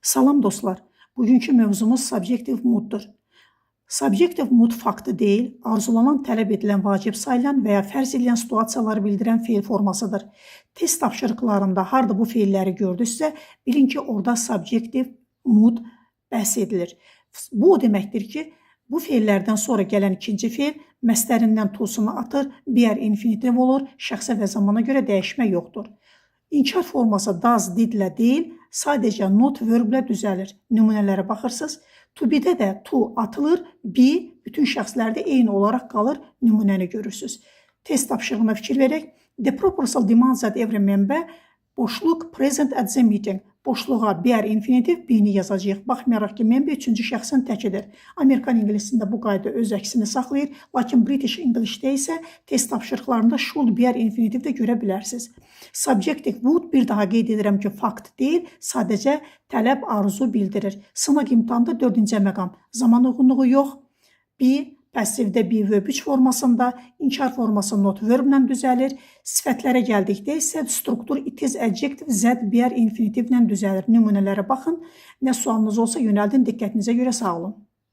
Salam dostlar, bugünkü mövzumuz subjective mooddur. Subjective mood faktı deyil, arzulanan, tələb edilən, vacib sayılan və ya fərz edilən situasiyaları bildirən feil formasıdır. Test tapşırıqlarında harda bu feilləri gördünüzsə, bilin ki, orada subjective mood bəhs edilir. Bu o deməkdir ki, bu feillərdən sonra gələn ikinci feil məstərindən to-sunu atır, BR infinitiv olur, şəxsə və zamana görə dəyişmə yoxdur. İnkar forması does, did-lə deyil, sadəcə not verblə düzəlir. Nümunələrə baxırsınız. To be-də də to atılır, be bütün şəxslərdə eyni olaraq qalır. Nümunəni görürsünüz. Test tapşırığına fikir verək. The proposal demands that every member boşluq present at the meeting. Boşluğa BR infinitiv be-ni yazacağıq. Baxmayaraq ki, member üçüncü şəxsin təkidir. Amerikan ingilisində bu qayda öz əksini saxlayır. Lakin British English-də isə test tapşırıqlarında should BR infinitiv də görə bilərsiniz. Subjective would, bir daha qeyd edirəm ki, fakt deyil, sadəcə tələb, arzu bildirir. Sınaq imtahanda 4-cü məqam. Zaman uyğunluğu yox. Be, passivdə be verb 3 formasında, inkar forması not verblə düzəlir. Sifətlərə gəldikdə isə struktur it is adjective z BR infinitivlə düzəlir. Nümunələrə baxın. Nə sualınız olsa yönəldin. Diqqətinizə görə sağ olun.